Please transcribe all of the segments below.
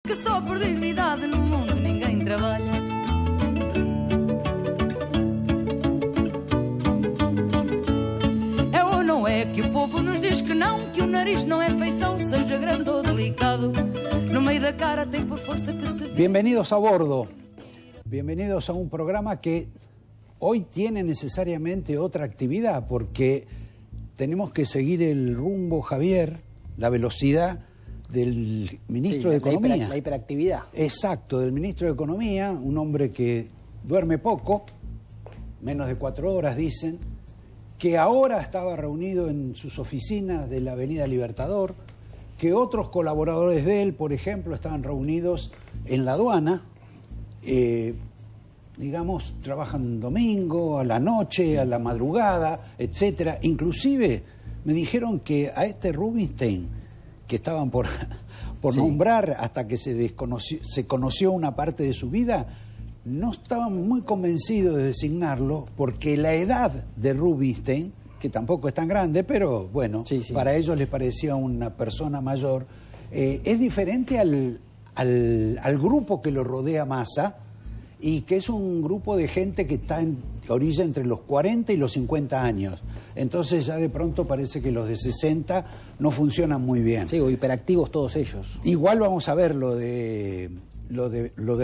que só por dignidade no mundo ninguém trabalha. É ou não é que o povo nos diz que não, que o nariz não é feição, seja grande ou delicado, no meio da cara tem por força que se... Bienvenidos a bordo, bienvenidos a un programa que hoy tiene necesariamente otra actividad porque tenemos que seguir el rumbo, Javier, la velocidad del ministro de Economía. La hiperactividad. Exacto, del ministro de Economía, un hombre que duerme poco, menos de 4 horas dicen, que ahora estaba reunido en sus oficinas de la Avenida Libertador, que otros colaboradores de él, por ejemplo, estaban reunidos en la aduana, digamos, trabajan domingo, a la noche, a la madrugada, etcétera. Inclusive me dijeron que a este Rubinstein, que estaban por nombrar hasta que se conoció una parte de su vida, no estaban muy convencidos de designarlo porque la edad de Rubinstein, que tampoco es tan grande, pero bueno, para ellos les parecía una persona mayor, es diferente al grupo que lo rodea Massa, y que es un grupo de gente que está en orilla entre los 40 y los 50 años. Entonces ya de pronto parece que los de 60 no funcionan muy bien. Sí, o hiperactivos todos ellos. Igual vamos a ver lo de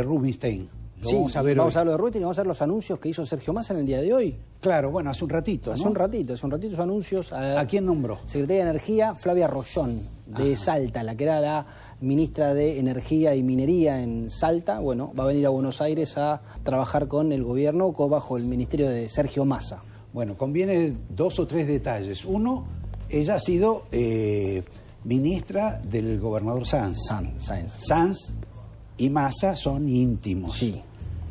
Rubinstein. Vamos a ver lo de Rubinstein y vamos a ver los anuncios que hizo Sergio Massa en el día de hoy. Claro, bueno, hace un ratito, ¿no? Hace un ratito sus anuncios. ¿A quién nombró? Secretaria de Energía, Flavia Rollón, de Salta, la que era la ministra de Energía y Minería en Salta. Bueno, va a venir a Buenos Aires a trabajar con el gobierno bajo el ministerio de Sergio Massa. Bueno, conviene 2 o 3 detalles. Uno, ella ha sido ministra del gobernador Sanz. Sanz y Massa son íntimos. Sí.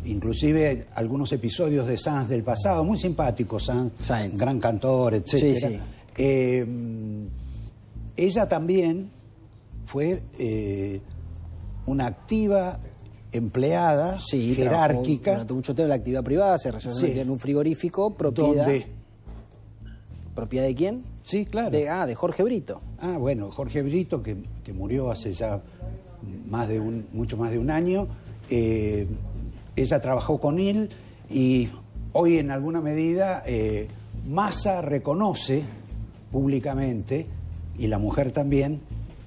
Inclusive algunos episodios de Sanz del pasado, muy simpáticos, Sanz. Gran cantor, etc. Sí. Ella también fue una activa empleada jerárquica. Durante mucho tiempo en la actividad privada, se relacionó en un frigorífico, propiedad. ¿Dónde? ¿Propiedad de quién? Sí, claro. De Jorge Brito. Ah, bueno, Jorge Brito, que murió hace ya mucho más de un año. Ella trabajó con él y hoy en alguna medida Massa reconoce públicamente, y la mujer también,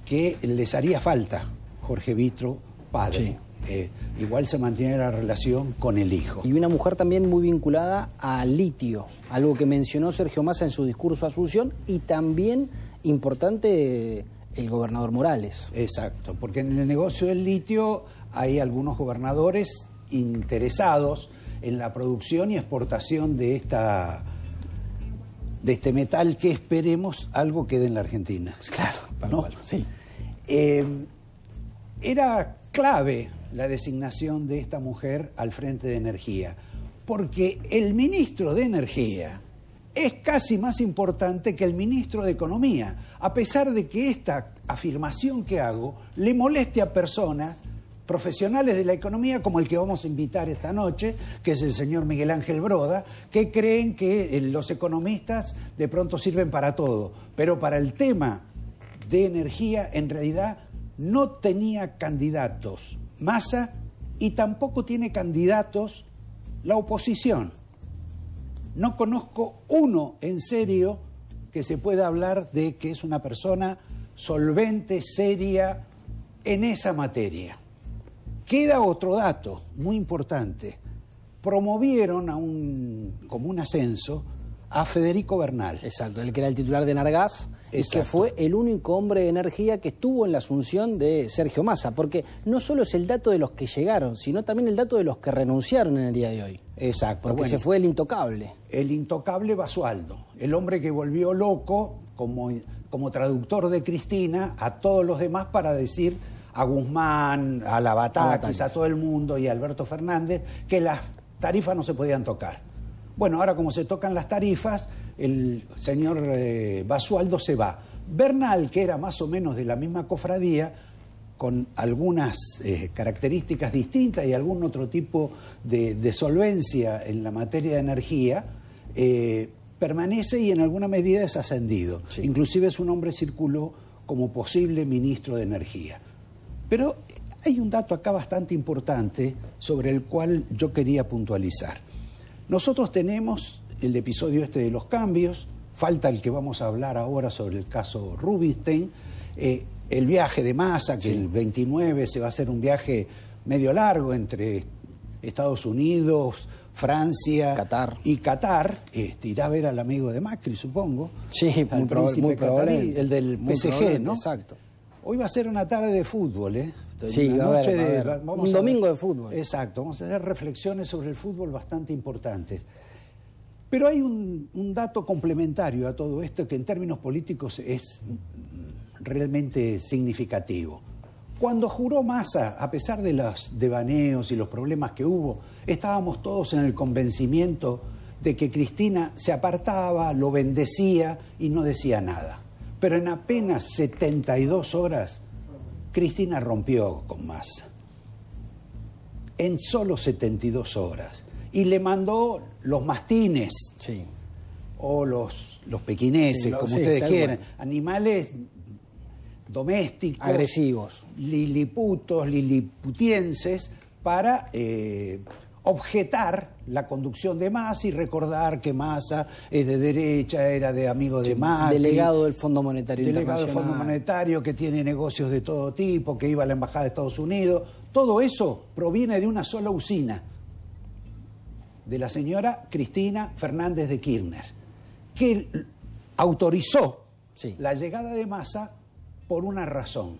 que les haría falta Jorge Brito padre. Sí. Igual se mantiene la relación con el hijo. Y una mujer también muy vinculada al litio, algo que mencionó Sergio Massa en su discurso de Asunción, y también importante el gobernador Morales. Exacto, porque en el negocio del litio hay algunos gobernadores interesados en la producción y exportación de este metal que esperemos algo quede en la Argentina. Claro, ¿no? Sí. Era clave la designación de esta mujer al frente de Energía, porque el ministro de Energía es casi más importante que el ministro de Economía, a pesar de que esta afirmación que hago le moleste a personas profesionales de la economía, como el que vamos a invitar esta noche, que es el señor Miguel Ángel Broda, que creen que los economistas de pronto sirven para todo, pero para el tema de energía en realidad no tenía candidatos Massa y tampoco tiene candidatos la oposición. No conozco uno en serio que se pueda hablar de que es una persona solvente, seria en esa materia. Queda otro dato muy importante. Promovieron como un ascenso a Federico Bernal. Exacto, el que era el titular de Enargás, y que fue el único hombre de energía que estuvo en la asunción de Sergio Massa, porque no solo es el dato de los que llegaron, sino también el dato de los que renunciaron en el día de hoy. Exacto. Porque se fue el intocable. El intocable Basualdo, el hombre que volvió loco como traductor de Cristina a todos los demás para decir a Guzmán, a Lavatakis, a todo el mundo y a Alberto Fernández que las tarifas no se podían tocar. Bueno, ahora como se tocan las tarifas, el señor Basualdo se va. Bernal, que era más o menos de la misma cofradía, con algunas características distintas y algún otro tipo de solvencia en la materia de energía, permanece y en alguna medida es ascendido. Sí. Inclusive su nombre circuló como posible ministro de Energía. Pero Hay un dato acá bastante importante sobre el cual yo quería puntualizar. Nosotros tenemos el episodio este de los cambios, falta el que vamos a hablar ahora sobre el caso Rubinstein, el viaje de Massa, que el 29 se va a hacer un viaje medio largo entre Estados Unidos, Francia y Qatar, irá a ver al amigo de Macri, supongo. Sí, al príncipe catarí, el del PSG, ¿no? Exacto. Hoy va a ser una tarde de fútbol, ¿eh? Sí, un domingo de fútbol. Exacto, vamos a hacer reflexiones sobre el fútbol bastante importantes. Pero hay un dato complementario a todo esto que en términos políticos es realmente significativo. Cuando juró Massa, a pesar de los devaneos y los problemas que hubo, estábamos todos en el convencimiento de que Cristina se apartaba, lo bendecía y no decía nada. Pero en apenas 72 horas, Cristina rompió con Massa. En solo 72 horas. Y le mandó los mastines, sí, o los pequineses, sí, como ustedes quieran, animales domésticos, agresivos, liliputienses, para objetar la conducción de Massa y recordar que Massa es de derecha, era de amigo de Macri, delegado del Fondo Monetario Internacional, delegado del Fondo Monetario, que tiene negocios de todo tipo, que iba a la Embajada de Estados Unidos. Todo eso proviene de una sola usina, de la señora Cristina Fernández de Kirchner, que autorizó la llegada de Massa por una razón: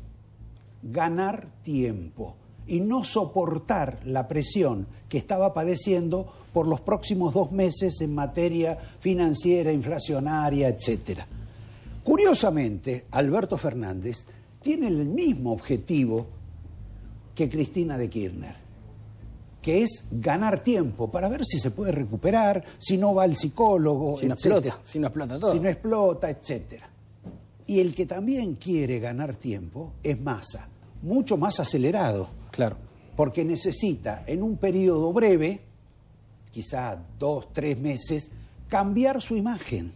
ganar tiempo y no soportar la presión que estaba padeciendo por los próximos 2 meses en materia financiera, inflacionaria, etc. Curiosamente, Alberto Fernández tiene el mismo objetivo que Cristina de Kirchner, que es ganar tiempo para ver si se puede recuperar, si no va al psicólogo, si no explota todo. Si no explota, etc. Y el que también quiere ganar tiempo es Massa, mucho más acelerado. Claro. Porque necesita, en un periodo breve, quizá 2, 3 meses, cambiar su imagen.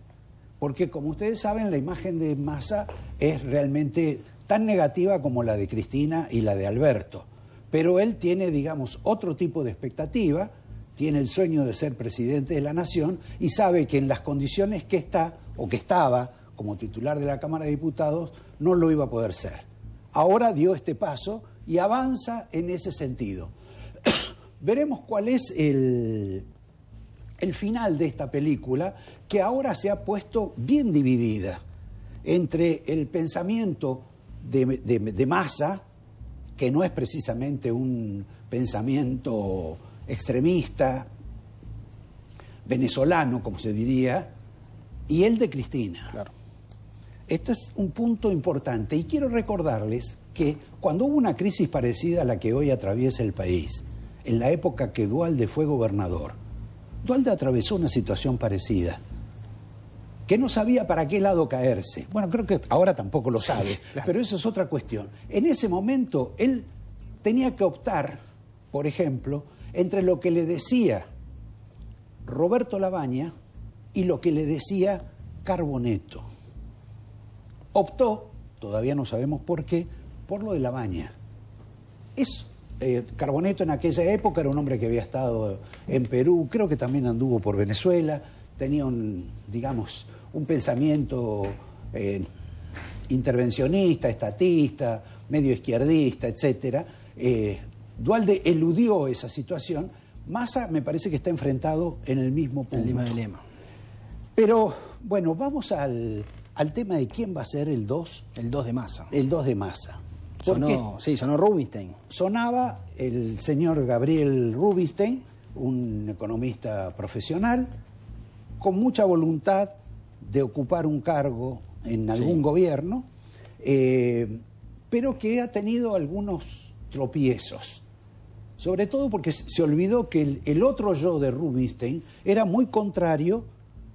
Porque, como ustedes saben, la imagen de Massa es realmente tan negativa como la de Cristina y la de Alberto. Pero él tiene, digamos, otro tipo de expectativa, tiene el sueño de ser presidente de la nación y sabe que en las condiciones que está, o que estaba, como titular de la Cámara de Diputados, no lo iba a poder ser. Ahora dio este paso y avanza en ese sentido. Veremos cuál es el final de esta película, que ahora se ha puesto bien dividida entre el pensamiento de Massa, que no es precisamente un pensamiento extremista, venezolano, como se diría, y el de Cristina. Claro. Este es un punto importante y quiero recordarles que cuando hubo una crisis parecida a la que hoy atraviesa el país, en la época que Duhalde fue gobernador, Duhalde atravesó una situación parecida, que no sabía para qué lado caerse. Bueno, creo que ahora tampoco lo sabe, claro, pero eso es otra cuestión. En ese momento él tenía que optar, por ejemplo, entre lo que le decía Roberto Labaña y lo que le decía Carboneto. Optó, todavía no sabemos por qué, por lo de Labaña. Carboneto en aquella época era un hombre que había estado en Perú, creo que también anduvo por Venezuela, tenía un pensamiento intervencionista, estatista, medio izquierdista, etc. Duhalde eludió esa situación. Massa me parece que está enfrentado en el mismo punto. El mismo dilema. Pero, bueno, vamos al tema de quién va a ser el 2. El 2 de Massa. El 2 de Massa. Sonó Rubinstein. Sonaba el señor Gabriel Rubinstein, un economista profesional, con mucha voluntad de ocupar un cargo en algún gobierno, pero que ha tenido algunos tropiezos. Sobre todo porque se olvidó que el otro yo de Rubinstein era muy contrario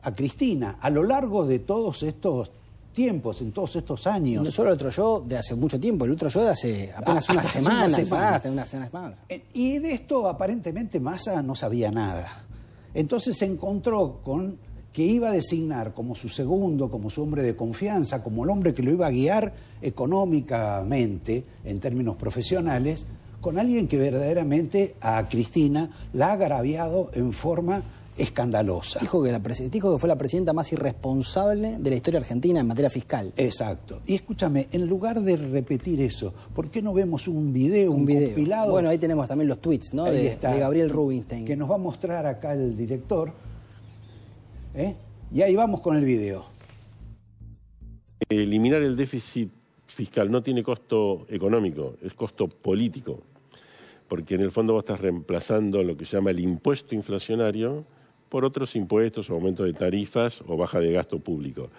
a Cristina a lo largo de todos estos tiempos, en todos estos años. No solo el otro yo de hace mucho tiempo, el otro yo de hace apenas unas semanas. Y de esto aparentemente Massa no sabía nada. Entonces se encontró con que iba a designar como su segundo, como su hombre de confianza, como el hombre que lo iba a guiar económicamente, en términos profesionales, con alguien que verdaderamente a Cristina la ha agraviado en forma escandalosa. Dijo que fue la presidenta más irresponsable de la historia argentina en materia fiscal. Exacto. Y escúchame, en lugar de repetir eso, ¿por qué no vemos un video compilado? Bueno, ahí tenemos también los tweets, ¿no? de Gabriel Rubinstein. Que nos va a mostrar acá el director. Y ahí vamos con el video. Eliminar el déficit fiscal no tiene costo económico, es costo político, porque en el fondo vos estás reemplazando lo que se llama el impuesto inflacionario por otros impuestos, o aumento de tarifas o baja de gasto público.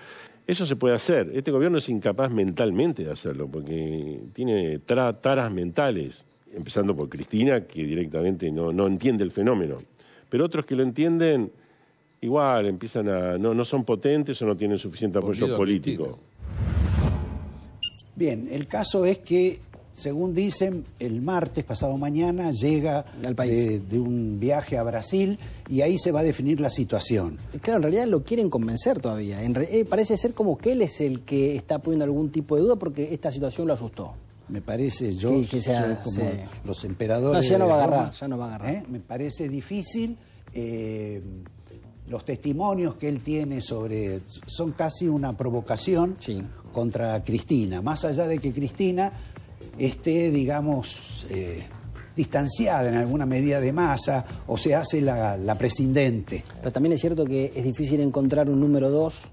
Eso se puede hacer. Este gobierno es incapaz mentalmente de hacerlo, porque tiene taras mentales, empezando por Cristina, que directamente no entiende el fenómeno. Pero otros que lo entienden, igual empiezan a no son potentes o no tienen suficiente apoyo político. Bien, el caso es que, según dicen, el martes, pasado mañana, llega al país de un viaje a Brasil y ahí se va a definir la situación. Claro, en realidad lo quieren convencer todavía. Parece ser como que él es el que está poniendo algún tipo de duda porque esta situación lo asustó. Me parece, yo que sea, soy como los emperadores. No, ya no va a Roma, agarrar, ya no va a agarrar. Me parece difícil. Los testimonios que él tiene son casi una provocación contra Cristina, más allá de que Cristina esté, digamos, distanciada en alguna medida de Massa o se hace la presidente. Pero también es cierto que es difícil encontrar un número 2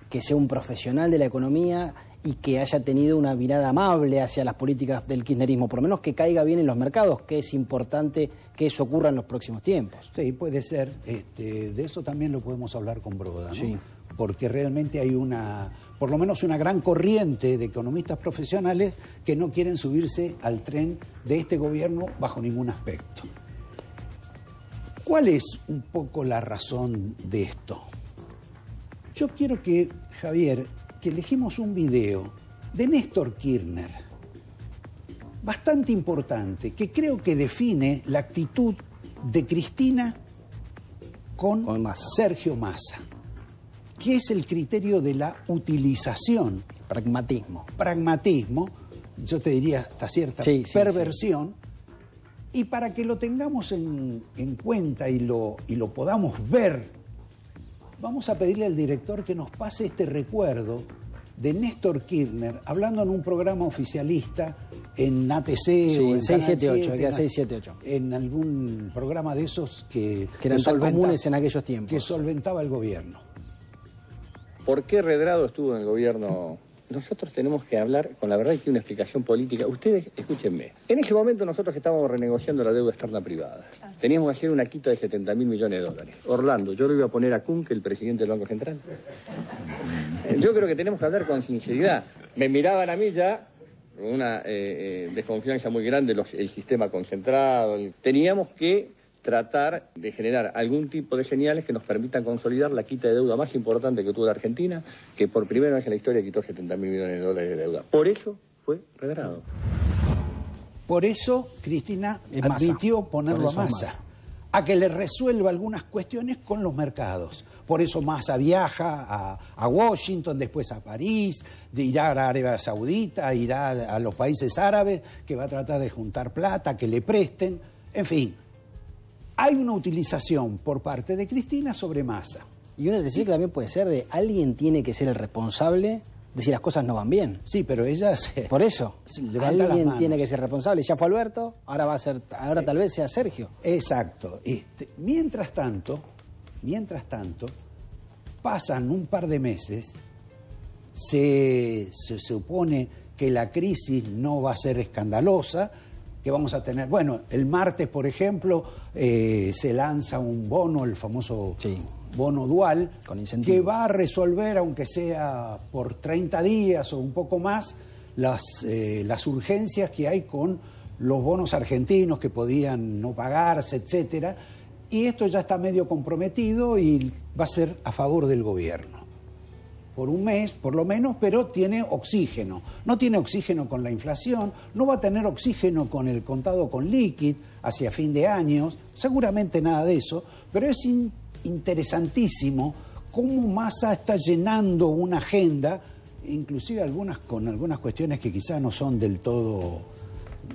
que sea un profesional de la economía y que haya tenido una mirada amable hacia las políticas del kirchnerismo, por lo menos que caiga bien en los mercados, que es importante que eso ocurra en los próximos tiempos. Sí, puede ser. De eso también lo podemos hablar con Broda, ¿no? Sí. Porque realmente hay por lo menos una gran corriente de economistas profesionales que no quieren subirse al tren de este gobierno bajo ningún aspecto. ¿Cuál es un poco la razón de esto? Yo quiero que, Javier, que elegimos un video de Néstor Kirchner, bastante importante, que creo que define la actitud de Cristina con Sergio Massa, que es el criterio de la utilización. Pragmatismo, yo te diría hasta cierta perversión, y para que lo tengamos en cuenta y lo podamos ver, vamos a pedirle al director que nos pase este recuerdo de Néstor Kirchner hablando en un programa oficialista en ATC o en 678, en algún programa de esos que eran tan comunes en aquellos tiempos, que solventaba el gobierno. ¿Por qué Redrado estuvo en el gobierno? Nosotros tenemos que hablar con la verdad y tiene una explicación política. Ustedes, escúchenme. En ese momento nosotros estábamos renegociando la deuda externa privada. Teníamos que hacer una quita de 70.000 millones de dólares. Orlando, yo lo iba a poner a Kuhn, que el presidente del Banco Central. Yo creo que tenemos que hablar con sinceridad. Me miraban a mí ya con una desconfianza muy grande el sistema concentrado. Teníamos que tratar de generar algún tipo de señales que nos permitan consolidar la quita de deuda más importante que tuvo la Argentina, que por primera vez en la historia quitó 70.000 millones de dólares de deuda. Por eso fue Redrado. Por eso Cristina admitió ponerlo a Massa, a que le resuelva algunas cuestiones con los mercados. Por eso Massa viaja a Washington, después a París, irá a Arabia Saudita, irá a los países árabes, que va a tratar de juntar plata, que le presten, en fin. Hay una utilización por parte de Cristina sobre Massa. Y una decisión que también puede ser de alguien tiene que ser el responsable de si las cosas no van bien. Sí, pero ella por eso, alguien tiene que ser responsable. Ya fue Alberto, ahora tal vez sea Sergio. Exacto. Mientras tanto, pasan un par de meses, se supone que la crisis no va a ser escandalosa, que vamos a tener, bueno, el martes, por ejemplo, se lanza un bono, el famoso bono dual, que va a resolver, aunque sea por 30 días o un poco más, las urgencias que hay con los bonos argentinos que podían no pagarse, etcétera, y esto ya está medio comprometido y va a ser a favor del gobierno. Por un mes, por lo menos, pero tiene oxígeno. No tiene oxígeno con la inflación, no va a tener oxígeno con el contado con liquid hacia fin de año, seguramente nada de eso, pero es interesantísimo cómo Massa está llenando una agenda, inclusive con algunas cuestiones que quizás no son del todo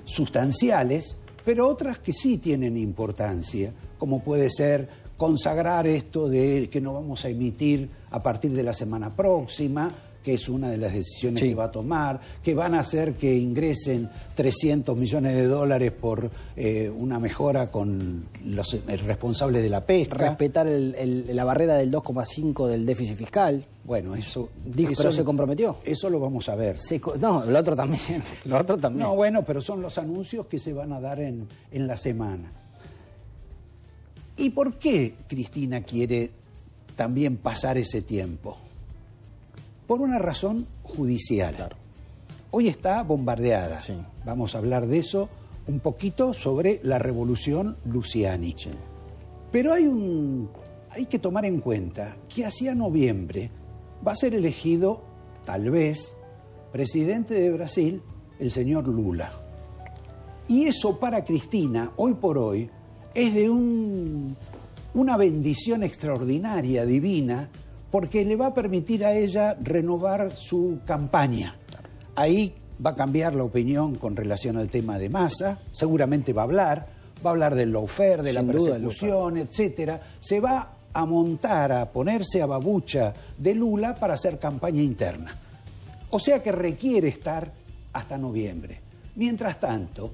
sustanciales, pero otras que sí tienen importancia, como puede ser consagrar esto de que no vamos a emitir a partir de la semana próxima, que es una de las decisiones que va a tomar, que van a hacer que ingresen 300 millones de dólares por una mejora con el responsable de la pesca. Respetar la barrera del 2,5 del déficit fiscal. Bueno, eso pero se comprometió. Eso lo vamos a ver. No, lo otro también. No, bueno, pero son los anuncios que se van a dar en la semana. ¿Y por qué Cristina quiere también pasar ese tiempo? Por una razón judicial. Claro. Hoy está bombardeada. Sí. Vamos a hablar de eso un poquito sobre la revolución Luciani. Sí. Pero hay que tomar en cuenta que hacia noviembre va a ser elegido, tal vez, presidente de Brasil, el señor Lula. Y eso para Cristina, hoy por hoy, es de una bendición extraordinaria, divina, porque le va a permitir a ella renovar su campaña. Ahí va a cambiar la opinión con relación al tema de Massa, seguramente va a hablar del lawfare, de la persecución, etcétera. Se va a montar, a ponerse a babucha de Lula para hacer campaña interna. O sea que requiere estar hasta noviembre. Mientras tanto,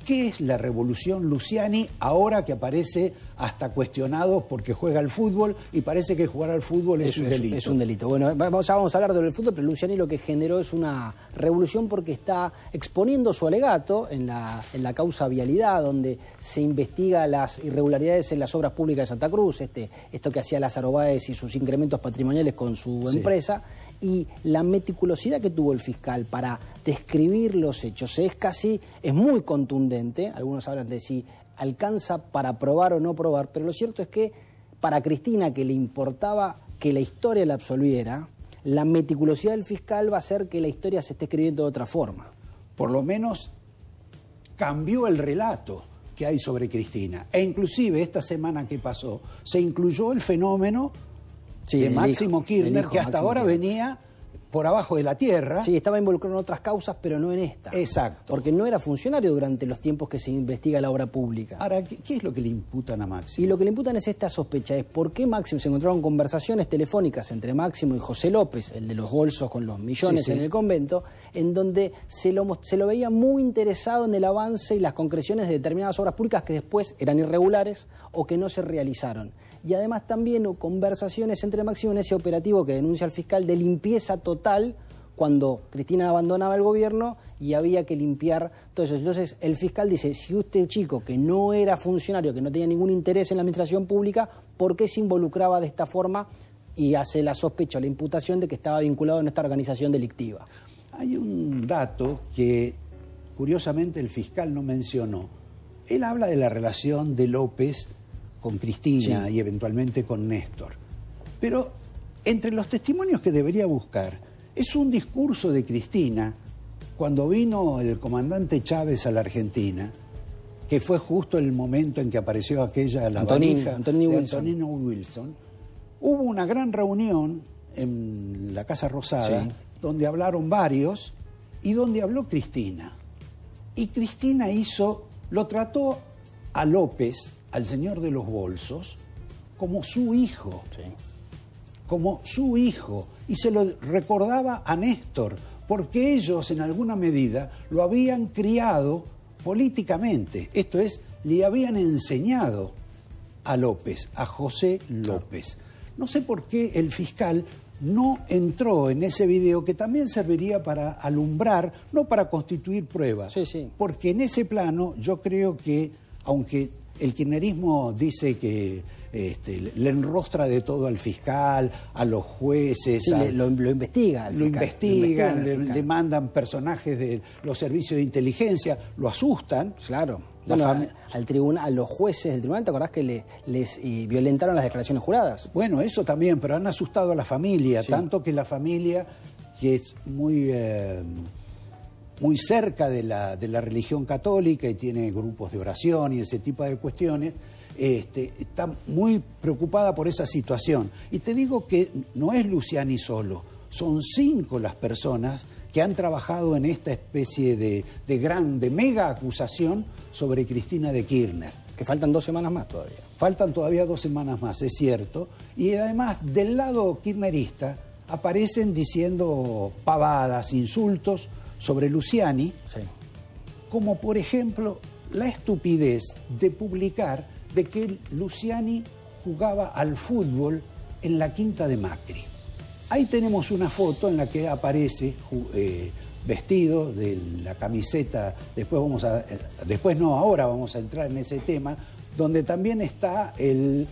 ¿qué es la revolución Luciani ahora que aparece hasta cuestionado porque juega al fútbol y parece que jugar al fútbol es un delito? Es un delito. Bueno, ya vamos a hablar del fútbol, pero Luciani lo que generó es una revolución porque está exponiendo su alegato en la causa vialidad, donde se investiga las irregularidades en las obras públicas de Santa Cruz, esto que hacía Lázaro Báez y sus incrementos patrimoniales con su empresa. Y la meticulosidad que tuvo el fiscal para describir los hechos es muy contundente. Algunos hablan de si alcanza para probar o no probar, pero lo cierto es que para Cristina, que le importaba que la historia la absolviera, la meticulosidad del fiscal va a hacer que la historia se esté escribiendo de otra forma. Por lo menos cambió el relato que hay sobre Cristina. E inclusive esta semana que pasó se incluyó el fenómeno de Máximo Kirchner, que hasta ahora venía por abajo de la tierra. Sí, estaba involucrado en otras causas, pero no en esta. Exacto. Porque no era funcionario durante los tiempos que se investiga la obra pública. Ahora, ¿qué es lo que le imputan a Máximo? Y lo que le imputan es esta sospecha, es por qué Máximo, se encontraron conversaciones telefónicas entre Máximo y José López, el de los bolsos con los millones en el convento, en donde se lo veía muy interesado en el avance y las concreciones de determinadas obras públicas que después eran irregulares o que no se realizaron. Y además también hubo conversaciones entre Máximo en ese operativo que denuncia el fiscal de limpieza total cuando Cristina abandonaba el gobierno y había que limpiar todo eso. Entonces el fiscal dice, si usted chico que no era funcionario, que no tenía ningún interés en la administración pública, ¿por qué se involucraba de esta forma? Y hace la sospecha o la imputación de que estaba vinculado en esta organización delictiva. Hay un dato que curiosamente el fiscal no mencionó. Él habla de la relación de López con Cristina y eventualmente con Néstor. Pero entre los testimonios que debería buscar es un discurso de Cristina cuando vino el comandante Chávez a la Argentina, que fue justo el momento en que apareció la valija de Antonino Wilson. Hubo una gran reunión en la Casa Rosada donde hablaron varios y donde habló Cristina. Y Cristina lo trató a López, al señor de los bolsos, como su hijo. Como su hijo. Y se lo recordaba a Néstor, porque ellos en alguna medida lo habían criado políticamente. Esto es, le habían enseñado a López, a José López. No sé por qué el fiscal no entró en ese video, que también serviría para alumbrar, no para constituir pruebas. Porque en ese plano yo creo que, aunque el kirchnerismo dice que le enrostra de todo al fiscal, a los jueces. Lo investiga. Lo investigan, le mandan personajes de los servicios de inteligencia, lo asustan. Claro. Al tribunal, a los jueces del tribunal, ¿te acordás que les violentaron las declaraciones juradas? Bueno, eso también, pero han asustado a la familia, tanto que la familia, que es muy cerca de la religión católica y tiene grupos de oración y ese tipo de cuestiones, está muy preocupada por esa situación. Y te digo que no es Luciani solo, son 5 las personas que han trabajado en esta especie de mega acusación sobre Cristina de Kirchner. Que faltan 2 semanas más todavía. Faltan todavía 2 semanas más, es cierto. Y además, del lado kirchnerista, aparecen diciendo pavadas, insultos sobre Luciani, Sí. como por ejemplo la estupidez de publicar de que Luciani jugaba al fútbol en la quinta de Macri. Ahí tenemos una foto en la que aparece vestido de la camiseta, ahora vamos a entrar en ese tema, donde también está el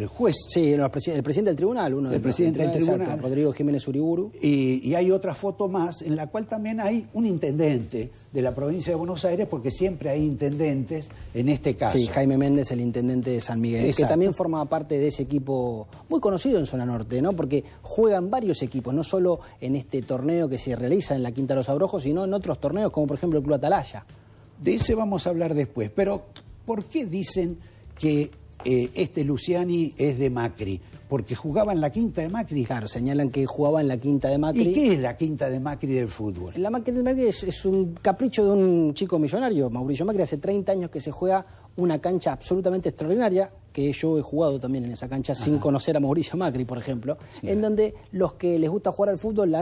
juez. Sí, el presidente del tribunal, El presidente del tribunal. Exacto, Rodrigo Jiménez Uriburu. Y hay otra foto más en la cual también hay un intendente de la provincia de Buenos Aires, porque siempre hay intendentes en este caso. Sí, Jaime Méndez, el intendente de San Miguel, Exacto. que también formaba parte de ese equipo muy conocido en Zona Norte, ¿no? Porque juegan varios equipos, no solo en este torneo que se realiza en la Quinta de los Abrojos, sino en otros torneos, como por ejemplo el Club Atalaya. De ese vamos a hablar después. Pero, ¿por qué dicen que este Luciani es de Macri? Porque jugaba en la quinta de Macri. Claro, señalan que jugaba en la Quinta de Macri. ¿Y qué es la quinta de Macri del fútbol? La Quinta de Macri es un capricho de un chico millonario, Mauricio Macri. Hace 30 años que se juega una cancha absolutamente extraordinaria, que yo he jugado también en esa cancha sin conocer a Mauricio Macri, por ejemplo, Sí. en donde los que les gusta jugar al fútbol,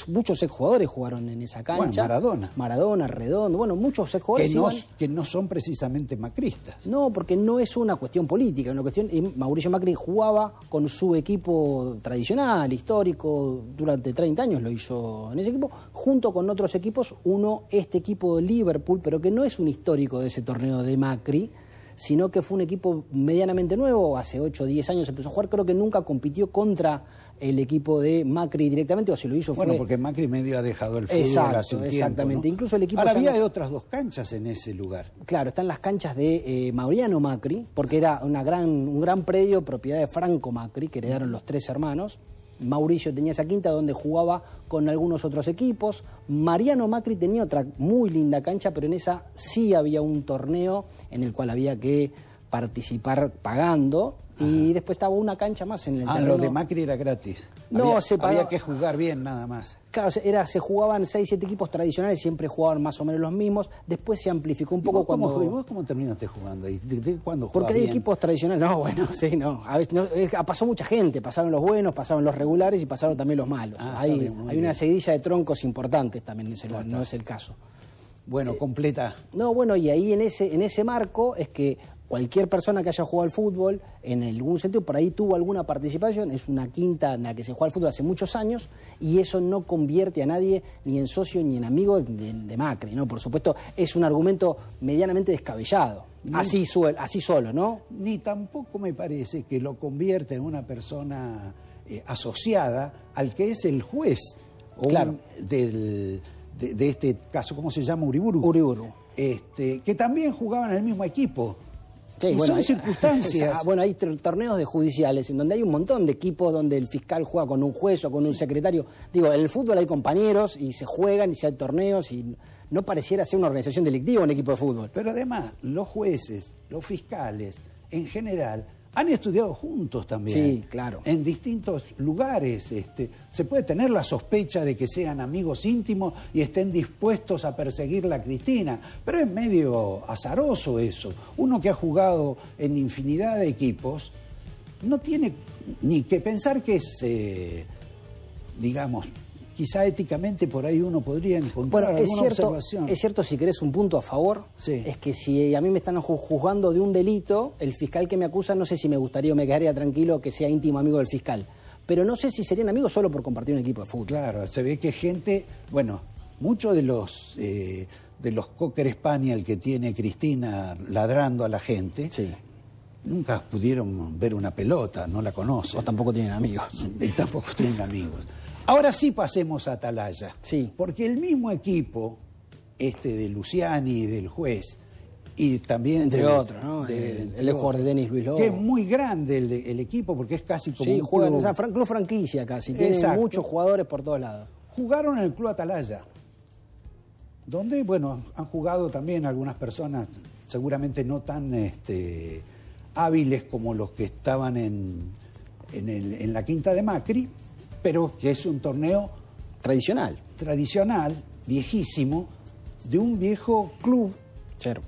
muchos exjugadores jugaron en esa cancha. Bueno, Maradona, Redondo, bueno, muchos exjugadores Que no son precisamente macristas. No, porque no es una cuestión política, es una cuestión. Y Mauricio Macri jugaba con su equipo tradicional, histórico, durante 30 años lo hizo en ese equipo, junto con otros equipos, este equipo de Liverpool, pero que no es un histórico de ese torneo de Macri, sino que fue un equipo medianamente nuevo, hace 8 o 10 años empezó a jugar, creo que nunca compitió contra el equipo de Macri directamente, o si lo hizo Bueno, fue... porque Macri medio ha dejado el fútbol Exacto, hace un tiempo, exactamente. ¿no? Incluso el equipo Ahora ya había no- otras 2 canchas en ese lugar. Claro, están las canchas de Mauriano Macri, porque era un gran predio, propiedad de Franco Macri, que heredaron los 3 hermanos. Mauricio tenía esa quinta donde jugaba con algunos otros equipos. Mariano Macri tenía otra muy linda cancha, pero en esa sí había un torneo en el cual había que participar pagando. Y después estaba una cancha más en el terreno. Lo de Macri era gratis. No, se pagaba. Había que jugar bien nada más. Claro, se jugaban 6-7 equipos tradicionales, siempre jugaban más o menos los mismos. Después se amplificó un poco cuando... ¿Y vos cómo terminaste jugando ahí? ¿De cuándo jugabas Porque hay bien? equipos tradicionales, no, bueno, sí, no. A veces pasó mucha gente, pasaron los buenos, pasaron los regulares y pasaron también los malos. Ah, hay está bien, muy una bien. seguidilla de troncos importantes también en ese lugar, no es el caso. Bueno, completa. No, bueno, y ahí en ese marco es que cualquier persona que haya jugado al fútbol, en algún sentido, por ahí tuvo alguna participación, es una quinta en la que se juega al fútbol hace muchos años, y eso no convierte a nadie ni en socio ni en amigo de Macri, ¿no? Por supuesto, es un argumento medianamente descabellado, así solo, ¿no? Ni tampoco me parece que lo convierta en una persona asociada al que es el juez Claro. de este caso, ¿cómo se llama? Uriburu. Uriburu. Que también jugaban en el mismo equipo. Sí, y bueno, son circunstancias. Bueno, hay torneos de judiciales en donde hay un montón de equipos donde el fiscal juega con un juez o con un secretario. Digo, en el fútbol hay compañeros y se juegan y se hay torneos y no pareciera ser una organización delictiva un equipo de fútbol. Pero además, los jueces, los fiscales, en general, han estudiado juntos también. Sí, claro. En distintos lugares. Se puede tener la sospecha de que sean amigos íntimos y estén dispuestos a perseguirla a Cristina, pero es medio azaroso eso. Uno que ha jugado en infinidad de equipos no tiene ni que pensar que es, digamos, quizá éticamente por ahí uno podría encontrar Bueno, alguna observación. es cierto, si querés un punto a favor, Sí. es que si a mí me están juzgando de un delito, el fiscal que me acusa, no sé si me gustaría o me quedaría tranquilo que sea íntimo amigo del fiscal. Pero no sé si serían amigos solo por compartir un equipo de fútbol. Claro, se ve que gente, bueno, muchos de los Cocker Spaniel que tiene Cristina ladrando a la gente, Sí. nunca pudieron ver una pelota, no la conocen. O tampoco tienen amigos. Y tampoco tienen amigos. Ahora sí pasemos a Atalaya. Sí. Porque el mismo equipo, de Luciani y del juez, y también... Entre otros, ¿no? El jugador de tenis, Luis Lobo. Que es muy grande el equipo porque es casi como Sí, un juegan, club. o sea, club franquicia casi, tiene Exacto. muchos jugadores por todos lados. Jugaron en el Club Atalaya, donde, bueno, han jugado también algunas personas, seguramente no tan hábiles como los que estaban en la quinta de Macri, pero que es un torneo Tradicional. viejísimo, de un viejo club Cero.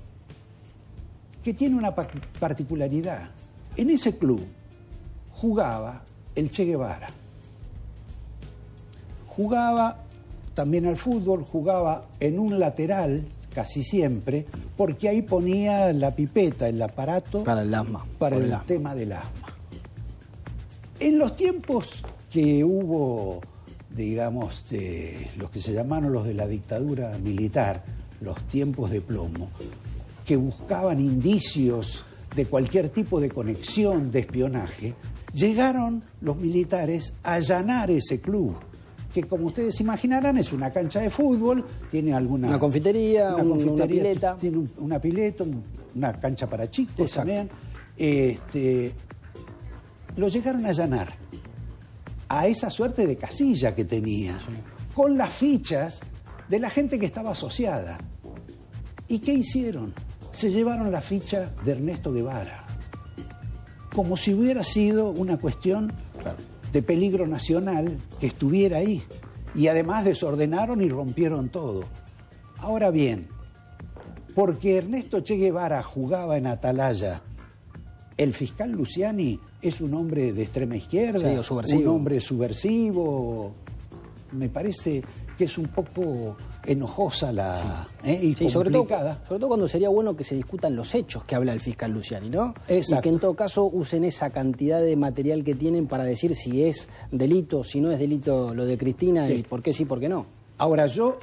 que tiene una particularidad. En ese club jugaba el Che Guevara. Jugaba también al fútbol, jugaba en un lateral casi siempre, porque ahí ponía la pipeta, el aparato Para el asma. para Por el asma. tema del asma. En los tiempos que hubo, digamos, de los que se llamaron los de la dictadura militar, los tiempos de plomo, que buscaban indicios de cualquier tipo de conexión, de espionaje, llegaron los militares a allanar ese club, que como ustedes imaginarán es una cancha de fútbol, tiene alguna... Una confitería, una pileta. Tiene una pileta, una cancha para chicos. Exacto. También. Lo llegaron a allanar a esa suerte de casilla que tenía, con las fichas de la gente que estaba asociada. ¿Y qué hicieron? Se llevaron la ficha de Ernesto Guevara, como si hubiera sido una cuestión de peligro nacional que estuviera ahí. Y además desordenaron y rompieron todo. Ahora bien, porque Ernesto Che Guevara jugaba en Atalaya, el fiscal Luciani es un hombre de extrema izquierda, Sí, o subversivo. un hombre subversivo. Me parece que es un poco enojosa y Sí, sobre todo complicada. cuando sería bueno que se discutan los hechos que habla el fiscal Luciani, ¿no? Exacto. Y que en todo caso usen esa cantidad de material que tienen para decir si es delito, si no es delito lo de Cristina Sí. y por qué sí, por qué no. Ahora yo,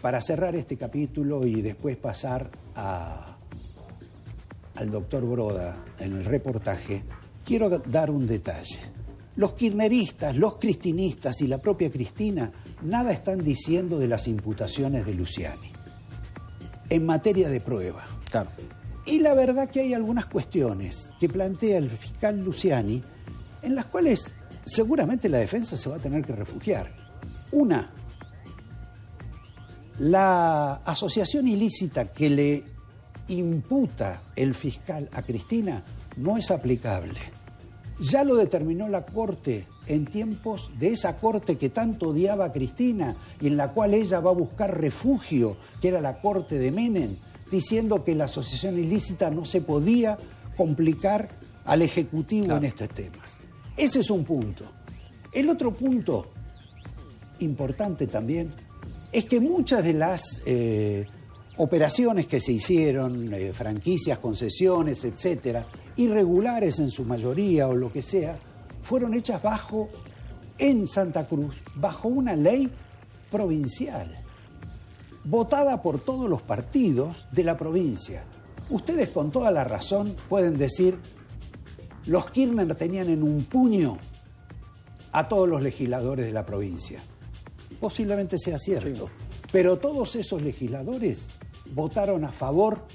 para cerrar este capítulo y después pasar al doctor Broda en el reportaje, quiero dar un detalle. Los kirchneristas, los cristinistas y la propia Cristina nada están diciendo de las imputaciones de Luciani en materia de prueba. Claro. Y la verdad que hay algunas cuestiones que plantea el fiscal Luciani en las cuales seguramente la defensa se va a tener que refugiar. Una, la asociación ilícita que le imputa el fiscal a Cristina no es aplicable. Ya lo determinó la Corte en tiempos de esa Corte que tanto odiaba a Cristina y en la cual ella va a buscar refugio, que era la Corte de Menem, diciendo que la asociación ilícita no se podía complicar al Ejecutivo Claro. en estos temas. Ese es un punto. El otro punto, importante también, es que muchas de las operaciones que se hicieron, franquicias, concesiones, etcétera, irregulares en su mayoría o lo que sea, fueron hechas en Santa Cruz, bajo una ley provincial, votada por todos los partidos de la provincia. Ustedes con toda la razón pueden decir, los Kirchner tenían en un puño a todos los legisladores de la provincia. Posiblemente sea cierto, pero todos esos legisladores votaron a favor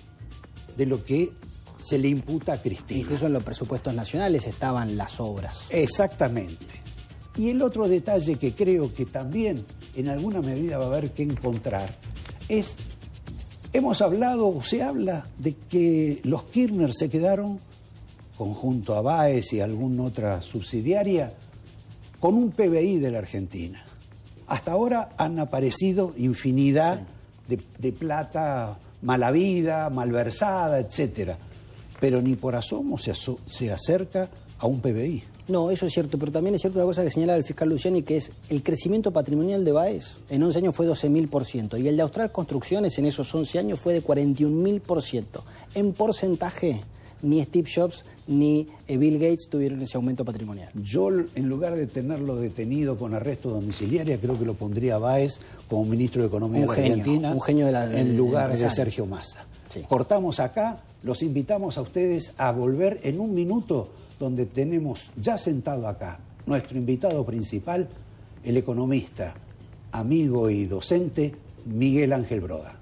de lo que se le imputa a Cristina. Incluso en los presupuestos nacionales estaban las obras. Exactamente. Y el otro detalle que creo que también en alguna medida va a haber que encontrar es, hemos hablado o se habla de que los Kirchner se quedaron, conjunto a Báez y alguna otra subsidiaria, con un PBI de la Argentina. Hasta ahora han aparecido infinidad de plata malavida, malversada, etcétera, pero ni por asomo se acerca a un PBI. No, eso es cierto, pero también es cierto una cosa que señala el fiscal Luciani, que es el crecimiento patrimonial de Báez en 11 años fue 12.000%, y el de Austral Construcciones en esos 11 años fue de 41.000%. En porcentaje, ni Steve Jobs ni Bill Gates tuvieron ese aumento patrimonial. Yo, en lugar de tenerlo detenido con arresto domiciliario, creo que lo pondría a Báez como ministro de Economía de Argentina, un genio en lugar de Sergio Massa. Sí. Cortamos acá, los invitamos a ustedes a volver en un minuto, donde tenemos ya sentado acá nuestro invitado principal, el economista, amigo y docente, Miguel Ángel Broda.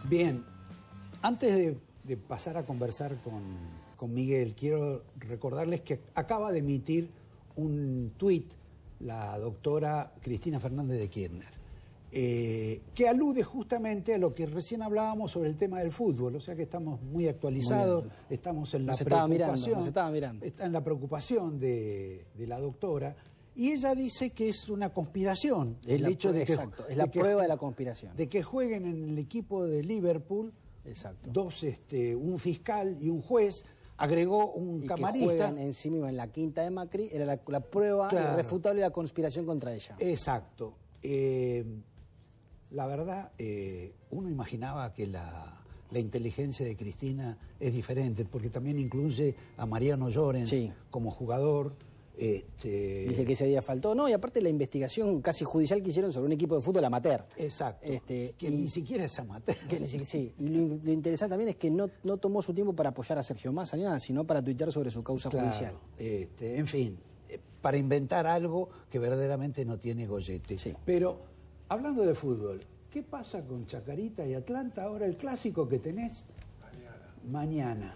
Bien, antes de de pasar a conversar con Miguel, quiero recordarles que acaba de emitir un tuit la doctora Cristina Fernández de Kirchner, que alude justamente a lo que recién hablábamos sobre el tema del fútbol, o sea que estamos muy actualizados, estamos en la preocupación, está en la preocupación de la doctora, y ella dice que es una conspiración el hecho de que, exacto, es la prueba de la conspiración, de que jueguen en el equipo de Liverpool, exacto, un fiscal y un juez. Agregó un camarista. Que juegan en sí misma en la quinta de Macri, era la prueba irrefutable de la conspiración contra ella. Exacto. La verdad, uno imaginaba que la inteligencia de Cristina es diferente, porque también incluye a Mariano Llorens como jugador. Dice que ese día faltó. No, y aparte la investigación casi judicial que hicieron sobre un equipo de fútbol amateur. Exacto. Que ni siquiera es amateur. Sí. Y lo interesante también es que no tomó su tiempo para apoyar a Sergio Massa ni nada, sino para tuitear sobre su causa judicial. En fin, para inventar algo que verdaderamente no tiene gollete. Sí. Pero, hablando de fútbol, ¿qué pasa con Chacarita y Atlanta ahora, el clásico que tenés? Mañana.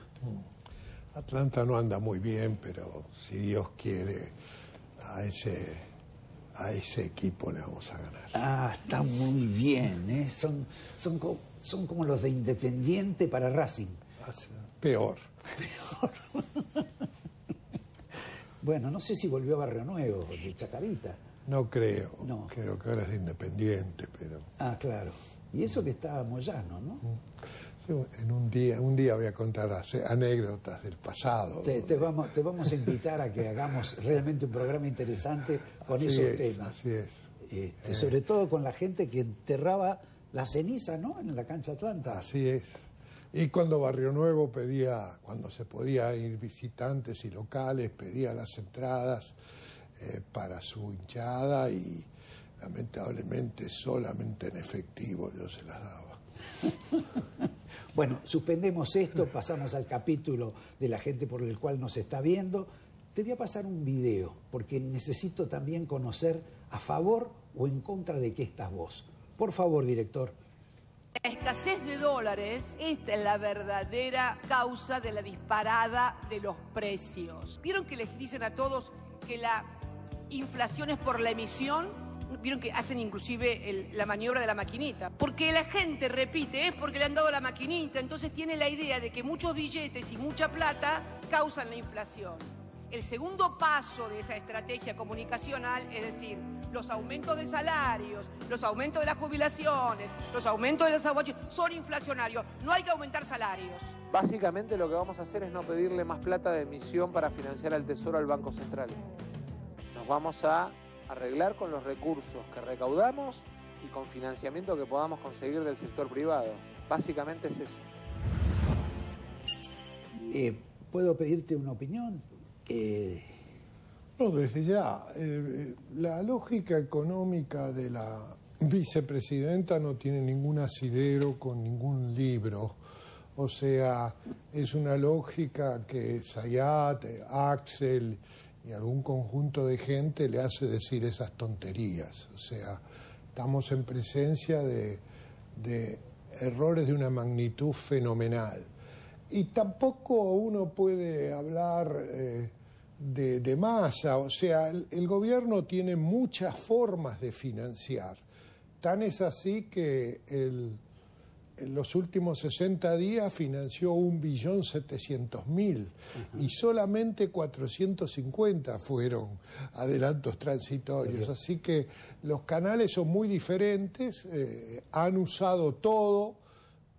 Atlanta no anda muy bien, pero si Dios quiere, a ese equipo le vamos a ganar. Está muy bien, ¿eh? Son como los de Independiente para Racing. Peor. Bueno, no sé si volvió a Barrio Nuevo, de Chacarita. No creo. No. Creo que ahora es de Independiente, pero... claro. Y eso que está Moyano, ¿no? En un día voy a contar anécdotas del pasado. Te vamos a invitar a que hagamos realmente un programa interesante con esos temas. Así es. Sobre todo con la gente que enterraba la ceniza, ¿no?, en la cancha Atlanta. Así es. Y cuando Barrio Nuevo cuando se podía ir visitantes y locales, pedía las entradas para su hinchada y lamentablemente solamente en efectivo yo se las daba. Bueno, suspendemos esto, pasamos al capítulo de la gente por el cual nos está viendo. Te voy a pasar un video, porque necesito también conocer a favor o en contra de qué estás vos. Por favor, director. La escasez de dólares, esta es la verdadera causa de la disparada de los precios. ¿Vieron que les dicen a todos que la inflación es por la emisión? Vieron que hacen inclusive la maniobra de la maquinita. Porque la gente repite, es porque le han dado la maquinita, entonces tiene la idea de que muchos billetes y mucha plata causan la inflación. El segundo paso de esa estrategia comunicacional, es decir, los aumentos de salarios, los aumentos de las jubilaciones, los aumentos de los aguachos, son inflacionarios. No hay que aumentar salarios. Básicamente lo que vamos a hacer es no pedirle más plata de emisión para financiar al Tesoro al Banco Central. Nos vamos a arreglar con los recursos que recaudamos y con financiamiento que podamos conseguir del sector privado. Básicamente es eso. ¿Puedo pedirte una opinión? No, desde ya. La lógica económica de la vicepresidenta no tiene ningún asidero con ningún libro. O sea, es una lógica que Zayat, Axel y algún conjunto de gente le hace decir esas tonterías. O sea, estamos en presencia de errores de una magnitud fenomenal. Y tampoco uno puede hablar de masa. O sea, el gobierno tiene muchas formas de financiar. Tan es así que en los últimos 60 días financió 1.700.000 y solamente 450 fueron adelantos transitorios. Así que los canales son muy diferentes, han usado todo,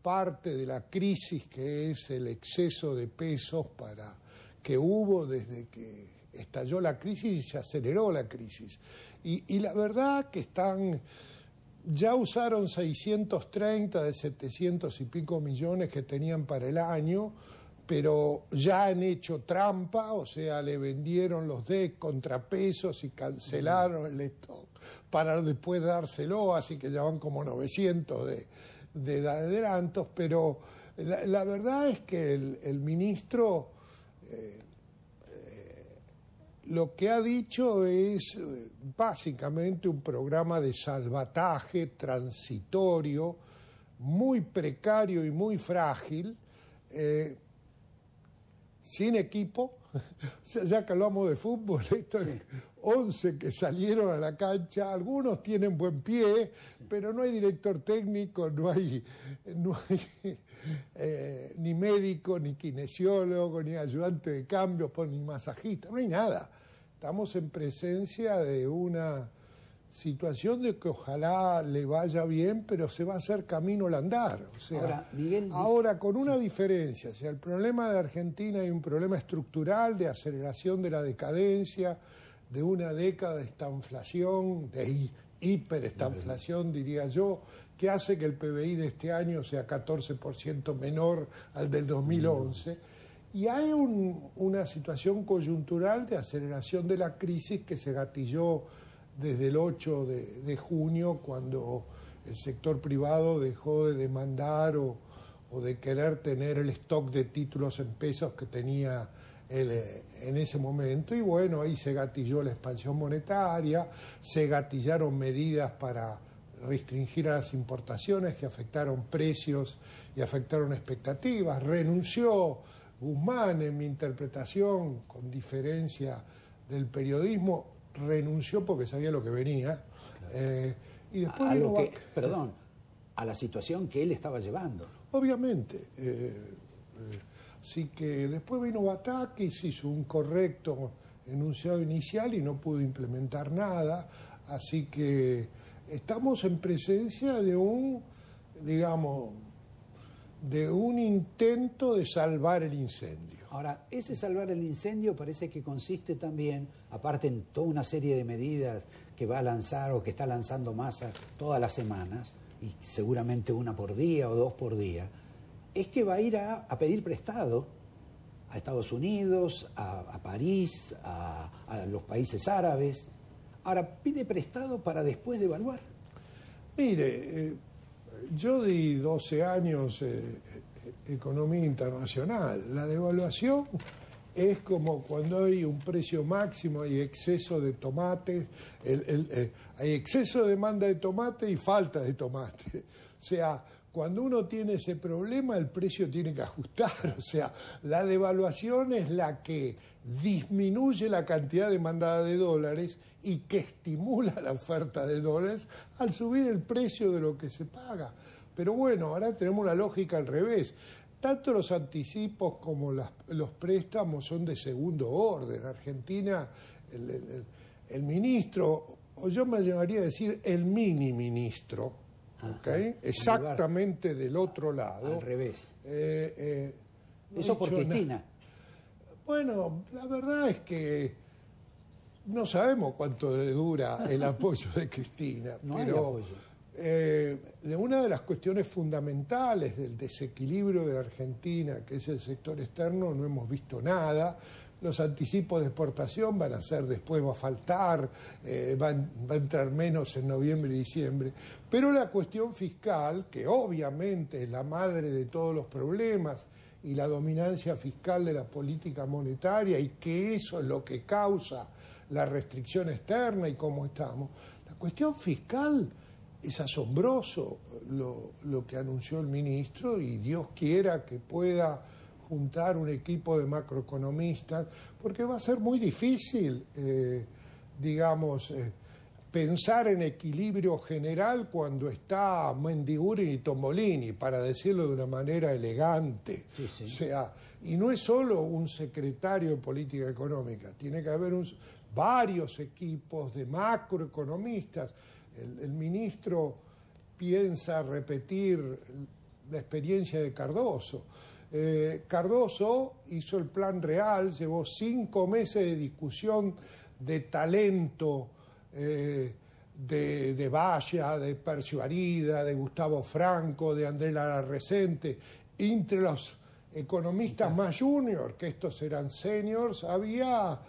parte de la crisis que es el exceso de pesos que hubo desde que estalló la crisis y se aceleró la crisis. Y la verdad que ya usaron 630 de 700 y pico millones que tenían para el año, pero ya han hecho trampa, o sea, le vendieron los DEC contrapesos y cancelaron el stock para después dárselo, así que ya van como 900 de adelantos, pero la verdad es que el ministro lo que ha dicho es básicamente un programa de salvataje transitorio, muy precario y muy frágil, sin equipo, ya que hablamos de fútbol, estos 11 que salieron a la cancha, algunos tienen buen pie, pero no hay director técnico, no hay ni médico, ni kinesiólogo, ni ayudante de cambio, ni masajista, no hay nada. Estamos en presencia de una situación de que ojalá le vaya bien, pero se va a hacer camino al andar. O sea, ahora, Miguel, ahora con una diferencia, o sea, el problema de Argentina hay un problema estructural de aceleración de la decadencia, de una década de estanflación, de hiperestanflación, diría yo, que hace que el PBI de este año sea 14% menor al del 2011. Y hay una situación coyuntural de aceleración de la crisis que se gatilló desde el 8 de junio, cuando el sector privado dejó de demandar o de querer tener el stock de títulos en pesos que tenía en ese momento. Y bueno, ahí se gatilló la expansión monetaria, se gatillaron medidas para restringir a las importaciones que afectaron precios y afectaron expectativas. Renunció Guzmán, en mi interpretación, con diferencia del periodismo, renunció porque sabía lo que venía. Y después a la situación que él estaba llevando. Obviamente. Así que después vino Batakis, hizo un correcto enunciado inicial y no pudo implementar nada. Así que estamos en presencia de un intento de salvar el incendio. Ahora, ese salvar el incendio parece que consiste también, aparte en toda una serie de medidas que va a lanzar o que está lanzando Massa todas las semanas, y seguramente una por día o dos por día, es que va a ir a pedir prestado a Estados Unidos, a París, a los países árabes. Ahora, pide prestado para después devaluar. Mire, yo di 12 años economía internacional. La devaluación es como cuando hay un precio máximo, hay exceso de tomate, hay exceso de demanda de tomate y falta de tomate. O sea, cuando uno tiene ese problema, el precio tiene que ajustar. O sea, la devaluación es la que disminuye la cantidad demandada de dólares y que estimula la oferta de dólares al subir el precio de lo que se paga. Pero bueno, ahora tenemos la lógica al revés. Tanto los anticipos como los préstamos son de segundo orden. Argentina, el ministro, o yo me llamaría a decir el mini ministro, ¿okay? Exactamente del otro lado. Al revés. No Eso por Cristina. Bueno, la verdad es que no sabemos cuánto le dura el apoyo de Cristina, no pero hay apoyo. Una de las cuestiones fundamentales del desequilibrio de Argentina, que es el sector externo, no hemos visto nada. Los anticipos de exportación van a ser después, va a faltar, va a entrar menos en noviembre y diciembre. Pero la cuestión fiscal, que obviamente es la madre de todos los problemas, y la dominancia fiscal de la política monetaria, y que eso es lo que causa la restricción externa y cómo estamos. La cuestión fiscal es asombroso lo que anunció el ministro, y Dios quiera que pueda juntar un equipo de macroeconomistas, porque va a ser muy difícil, pensar en equilibrio general cuando está Mendiguren y Tombolini, para decirlo de una manera elegante. Sí, sí. O sea, y no es solo un secretario de política económica, tiene que haber varios equipos de macroeconomistas. El ministro piensa repetir la experiencia de Cardoso. Cardoso hizo el plan real, llevó 5 meses de discusión de talento, de Valla, de Percio Arida, de Gustavo Franco, de Andrés Lara Resente. Entre los economistas más juniors, que estos eran seniors, había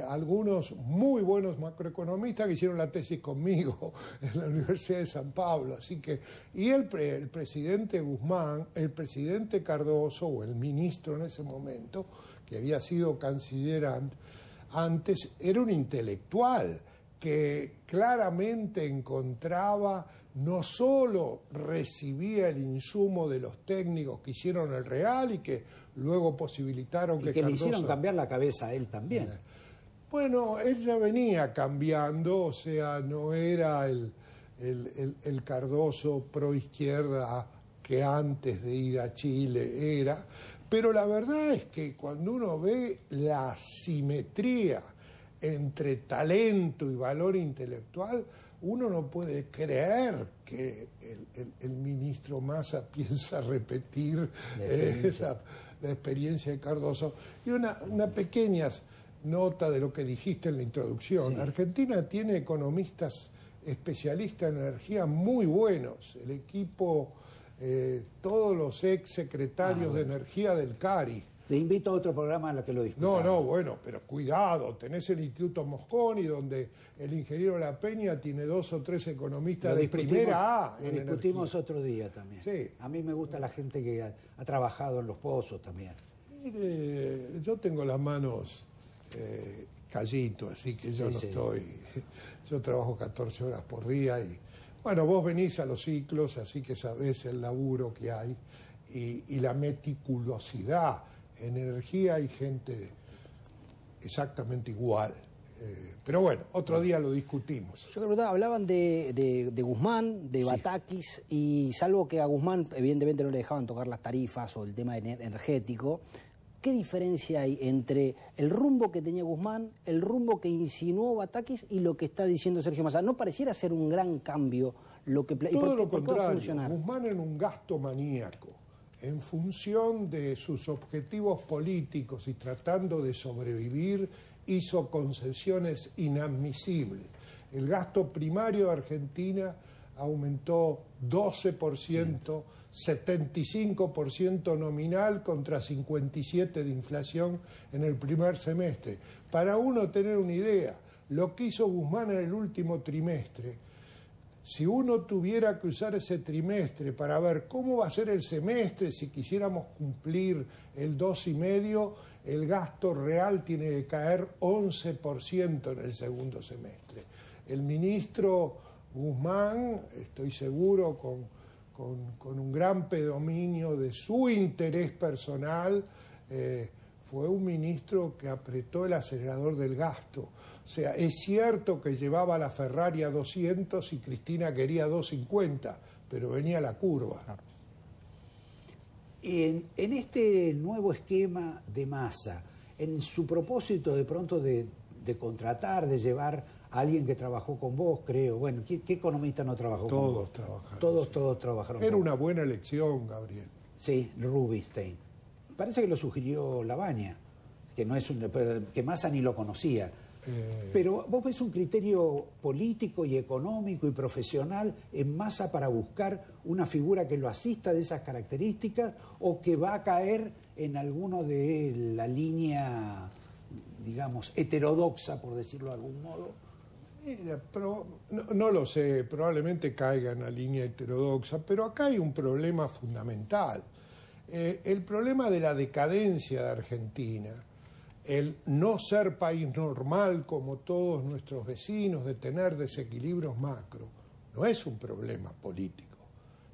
algunos muy buenos macroeconomistas que hicieron la tesis conmigo en la Universidad de San Pablo. Así que, y el presidente Guzmán, el presidente Cardoso, o el ministro en ese momento, que había sido canciller antes, era un intelectual que claramente encontraba, no solo recibía el insumo de los técnicos que hicieron el Real y que luego posibilitaron que le Cardoso... hicieron cambiar la cabeza a él también. Bueno, él ya venía cambiando, o sea, no era el Cardoso pro izquierda que antes de ir a Chile era, pero la verdad es que cuando uno ve la simetría entre talento y valor intelectual, uno no puede creer que el ministro Massa piensa repetir la experiencia de Cardoso. Y una pequeña nota de lo que dijiste en la introducción. Sí. Argentina tiene economistas especialistas en energía muy buenos. El equipo, todos los ex secretarios de energía del CARI. Te invito a otro programa en el que lo discutamos. No, bueno, pero cuidado, tenés el Instituto Mosconi, donde el ingeniero La Peña tiene 2 o 3 economistas de primera A. Lo discutimos otro día también. Sí. A mí me gusta la gente que ha trabajado en los pozos también. Mire, yo tengo las manos callito, así que yo estoy... Yo trabajo 14 horas por día y... Bueno, vos venís a los ciclos, así que sabés el laburo que hay y la meticulosidad. En energía hay gente exactamente igual. Pero bueno, otro día lo discutimos. Yo creo que hablaban de Guzmán, de Batakis, y salvo que a Guzmán evidentemente no le dejaban tocar las tarifas o el tema energético, ¿qué diferencia hay entre el rumbo que tenía Guzmán, el rumbo que insinuó Batakis y lo que está diciendo Sergio Massa? No pareciera ser un gran cambio lo que... Todo lo contrario, Guzmán en un gasto maníaco, en función de sus objetivos políticos y tratando de sobrevivir, hizo concesiones inadmisibles. El gasto primario de Argentina aumentó 12%, 75% nominal contra 57% de inflación en el primer semestre. Para uno tener una idea, lo que hizo Guzmán en el último trimestre, si uno tuviera que usar ese trimestre para ver cómo va a ser el semestre, si quisiéramos cumplir el 2,5%, el gasto real tiene que caer 11% en el segundo semestre. El ministro Guzmán, estoy seguro, con un gran predominio de su interés personal, fue un ministro que apretó el acelerador del gasto. O sea, es cierto que llevaba la Ferrari a 200 y Cristina quería 250, pero venía la curva. Claro. En este nuevo esquema de Massa, en su propósito de pronto de contratar, de llevar a alguien que trabajó con vos, creo, bueno, ¿qué economista no trabajó con vos? Todos trabajaron. Todos trabajaron. Era una buena elección, Gabriel. Sí, Rubinstein. Parece que lo sugirió Labaña, que no es que Massa ni lo conocía. Pero vos ves un criterio político y económico y profesional en Massa para buscar una figura que lo asista de esas características o que va a caer en alguno de la línea, digamos, heterodoxa, por decirlo de algún modo. Mira, pero no lo sé, probablemente caiga en la línea heterodoxa, pero acá hay un problema fundamental. El problema de la decadencia de Argentina, el no ser país normal como todos nuestros vecinos, de tener desequilibrios macro, no es un problema político,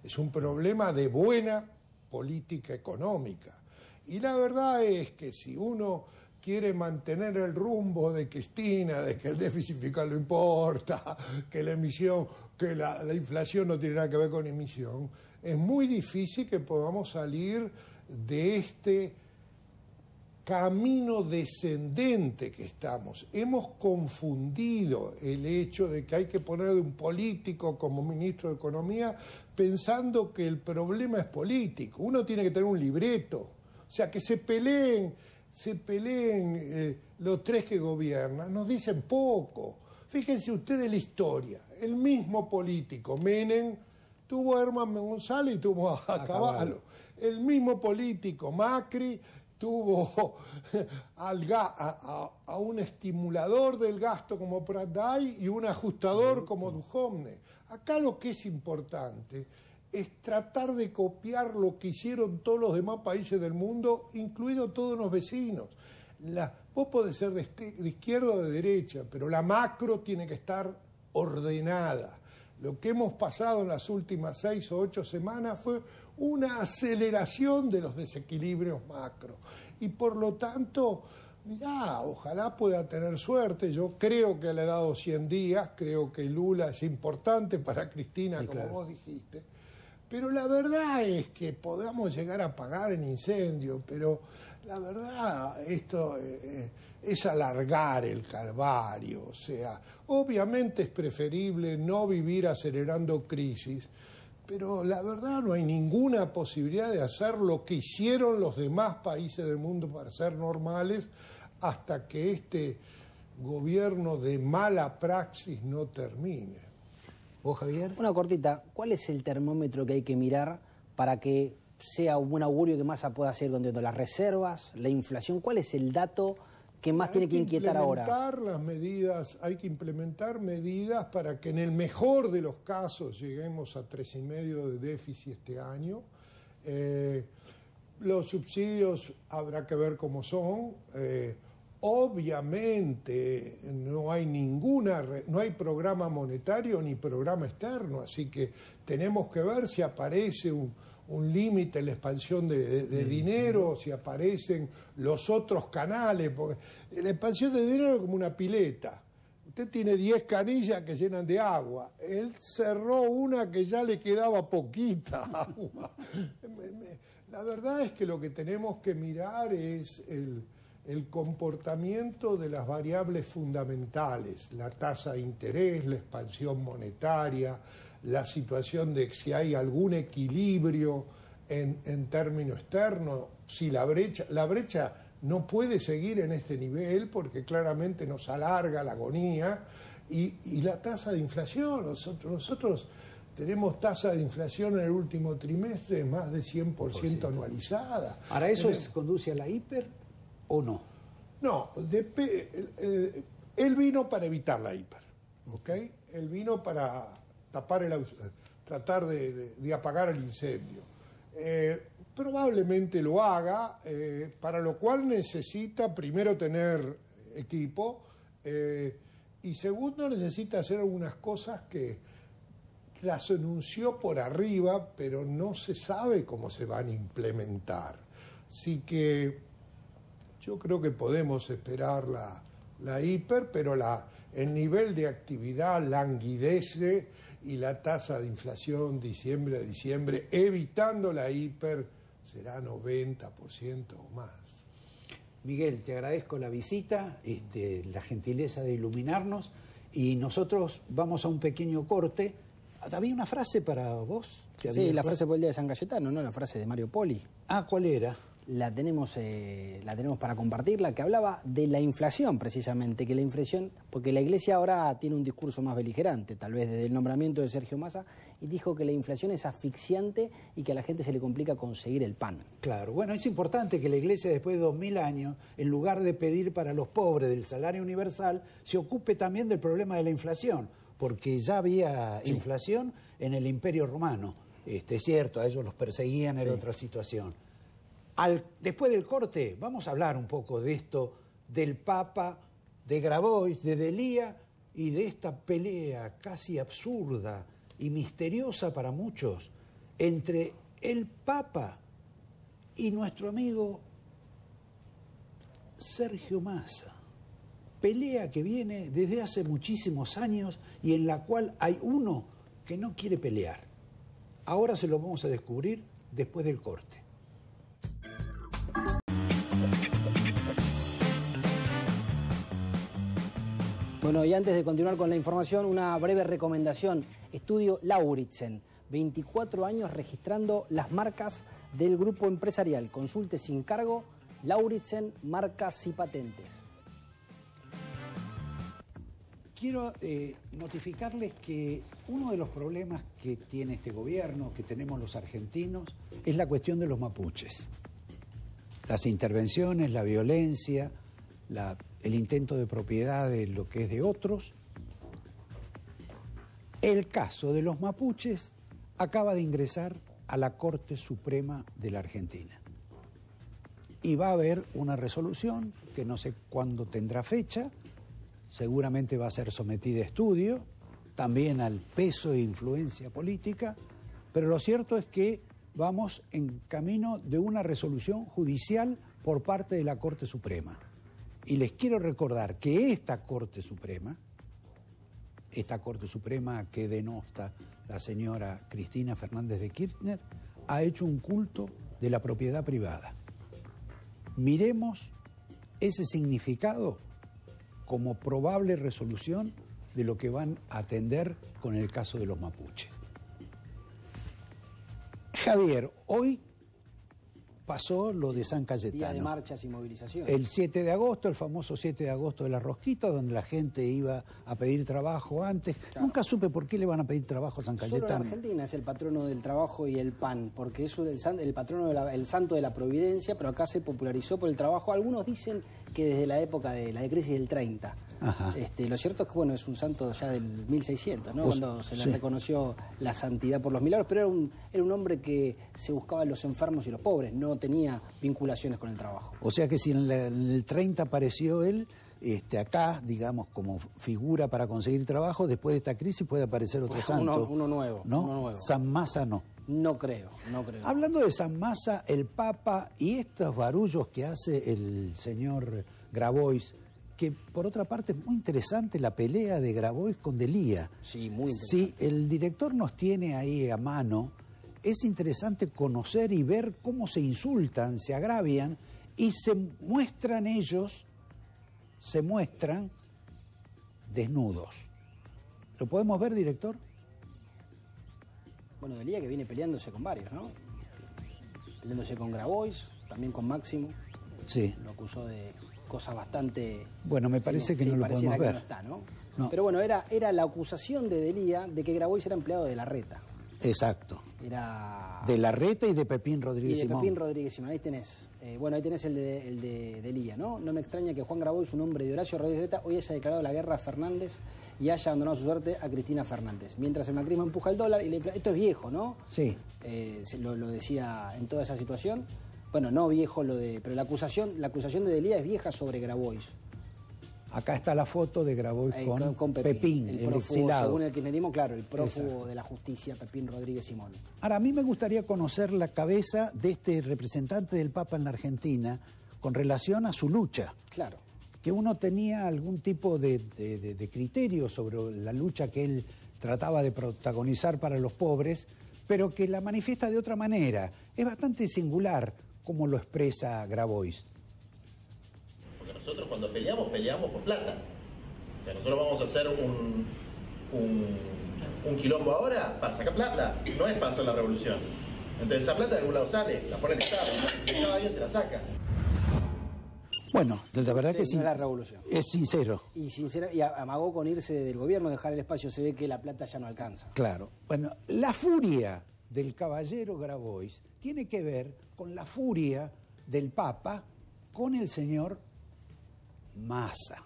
es un problema de buena política económica. Y la verdad es que si uno quiere mantener el rumbo de Cristina, de que el déficit fiscal no importa, que la emisión, que la inflación no tiene nada que ver con emisión, es muy difícil que podamos salir de este camino descendente que estamos. Hemos confundido el hecho de que hay que poner a un político como ministro de Economía pensando que el problema es político. Uno tiene que tener un libreto, o sea, que se peleen los tres que gobiernan, nos dicen poco. Fíjense ustedes la historia, el mismo político, Menem, tuvo a Herman González y tuvo a Cavallo. El mismo político, Macri, tuvo a un estimulador del gasto como Pratday y un ajustador como Duhovne. Acá lo que es importante es tratar de copiar lo que hicieron todos los demás países del mundo, incluidos todos los vecinos. Vos podés ser de izquierda o de derecha, pero la macro tiene que estar ordenada. Lo que hemos pasado en las últimas 6 o 8 semanas fue una aceleración de los desequilibrios macro. Y por lo tanto, mirá, ojalá pueda tener suerte. Yo creo que le he dado 100 días, creo que Lula es importante para Cristina, sí, como claro. Vos dijiste. Pero la verdad es que podamos llegar a apagar el incendio, pero la verdad esto es alargar el calvario. O sea, obviamente es preferible no vivir acelerando crisis, pero la verdad no hay ninguna posibilidad de hacer lo que hicieron los demás países del mundo para ser normales hasta que este gobierno de mala praxis no termine. ¿Vos, Javier? Una cortita, ¿cuál es el termómetro que hay que mirar para que sea un buen augurio que Massa pueda seguir contento? ¿Las reservas, la inflación? ¿Cuál es el dato que más tiene que inquietar ahora? Hay que implementar medidas para que en el mejor de los casos lleguemos a 3,5 de déficit este año. Los subsidios habrá que ver cómo son. Obviamente no hay programa monetario ni programa externo, así que tenemos que ver si aparece un límite en la expansión de dinero, si aparecen los otros canales, porque la expansión de dinero es como una pileta. Usted tiene 10 canillas que llenan de agua, él cerró una que ya le quedaba poquita agua. La verdad es que lo que tenemos que mirar es el comportamiento de las variables fundamentales, la tasa de interés, la expansión monetaria, la situación de si hay algún equilibrio en términos externos, si la brecha no puede seguir en este nivel porque claramente nos alarga la agonía, y la tasa de inflación. Nosotros tenemos tasa de inflación en el último trimestre más de 100% anualizada. ¿Ahora eso conduce a la hiper o no? No, él vino para evitar la hiper, ¿ok? Él vino para tratar de apagar el incendio. Probablemente lo haga, para lo cual necesita primero tener equipo y segundo necesita hacer algunas cosas que las anunció por arriba, pero no se sabe cómo se van a implementar. Así que yo creo que podemos esperar la hiper, pero el nivel de actividad languidece y la tasa de inflación diciembre a diciembre, evitando la hiper, será 90% o más. Miguel, te agradezco la visita, la gentileza de iluminarnos, y nosotros vamos a un pequeño corte. ¿Había una frase para vos? Sí, la frase por el día de San Cayetano, ¿no? La frase de Mario Poli. Ah, ¿cuál era? La tenemos para compartirla, que hablaba de la inflación precisamente, que la inflación, porque la Iglesia ahora tiene un discurso más beligerante, tal vez desde el nombramiento de Sergio Massa, y dijo que la inflación es asfixiante y que a la gente se le complica conseguir el pan. Claro, bueno, es importante que la Iglesia después de 2000 años, en lugar de pedir para los pobres del salario universal, se ocupe también del problema de la inflación, porque ya había inflación en el Imperio Romano. Es cierto, a ellos los perseguían, era otra situación. Después del corte vamos a hablar un poco de esto, del Papa, de Grabois, de Delia y de esta pelea casi absurda y misteriosa para muchos entre el Papa y nuestro amigo Sergio Massa. Pelea que viene desde hace muchísimos años y en la cual hay uno que no quiere pelear. Ahora se lo vamos a descubrir después del corte. Bueno, y antes de continuar con la información, una breve recomendación. Estudio Lauritzen, 24 años registrando las marcas del grupo empresarial. Consulte sin cargo, Lauritzen, marcas y patentes. Quiero notificarles que uno de los problemas que tiene este gobierno, que tenemos los argentinos, es la cuestión de los mapuches. Las intervenciones, la violencia, el intento de propiedad de lo que es de otros. El caso de los mapuches acaba de ingresar a la Corte Suprema de la Argentina. y va a haber una resolución que no sé cuándo tendrá fecha, seguramente va a ser sometida a estudio, también al peso e influencia política, pero lo cierto es que vamos en camino de una resolución judicial por parte de la Corte Suprema. Y les quiero recordar que esta Corte Suprema que denota la señora Cristina Fernández de Kirchner, ha hecho un culto de la propiedad privada. Miremos ese significado como probable resolución de lo que van a atender con el caso de los mapuches. Javier, hoy pasó lo de San Cayetano. Día de marchas y movilizaciones. El 7 de agosto, el famoso 7 de agosto de la rosquita, donde la gente iba a pedir trabajo antes. Claro. Nunca supe por qué le van a pedir trabajo a San Cayetano. Solo en Argentina es el patrono del trabajo y el pan, porque es el patrono el santo de la providencia, pero acá se popularizó por el trabajo. Algunos dicen que desde la época de la crisis del 30. Ajá. Lo cierto es que es un santo ya del 1600, ¿no? Cuando se le reconoció la santidad por los milagros, pero era un hombre que se buscaba a los enfermos y los pobres, no tenía vinculaciones con el trabajo. O sea que si en el 30 apareció él, acá, digamos, como figura para conseguir trabajo, después de esta crisis puede aparecer otro santo. Uno nuevo, ¿no? Uno nuevo. San Masa no. No creo. Hablando de San Masa, el Papa y estos barullos que hace el señor Grabois, que por otra parte es muy interesante la pelea de Grabois con Delía. Sí, muy interesante. Si el director nos tiene ahí a mano, es interesante conocer y ver cómo se insultan, se agravian y se muestran desnudos. ¿Lo podemos ver, director? Bueno, Delía que viene peleándose con varios, ¿no? Peleándose con Grabois, también con Máximo. Sí. Lo acusó de cosas bastante... Bueno, me parece que no lo podemos ver. No está, ¿no? No. Pero bueno, era la acusación de Delía de que Grabois era empleado de Larreta. Exacto. Era... De Larreta y de Pepín Rodríguez Simón. Pepín Rodríguez Simón, ahí tenés. Ahí tenés el de Delía, ¿no? No me extraña que Juan Grabois, un hombre de Horacio Rodríguez Larreta, hoy haya declarado la guerra a Fernández y haya abandonado su suerte a Cristina Fernández. Mientras el macrismo empuja el dólar y la inflación... Esto es viejo, ¿no? Sí. Lo decía en toda esa situación. Bueno, no viejo pero la acusación de Delía es vieja sobre Grabois. Acá está la foto de Grabois con Pepín, el prófugo, exilado. según el kirchnerismo, claro, el prófugo de la justicia, Pepín Rodríguez Simón. Ahora, a mí me gustaría conocer la cabeza de este representante del Papa en la Argentina con relación a su lucha. Claro. Que uno tenía algún tipo de criterio sobre la lucha que él trataba de protagonizar para los pobres, pero que la manifiesta de otra manera. Es bastante singular cómo lo expresa Grabois. Porque nosotros cuando peleamos por plata. O sea, nosotros vamos a hacer un quilombo ahora para sacar plata, no es para hacer la revolución. Entonces esa plata de algún lado sale, la pone el Estado, ¿no? Cada día se la saca. Bueno, la verdad que sí. No es la revolución. Es sincero. Y amagó con irse del gobierno, dejar el espacio, se ve que la plata ya no alcanza. Claro. Bueno, la furia del caballero Grabois tiene que ver con la furia del Papa con el señor Massa.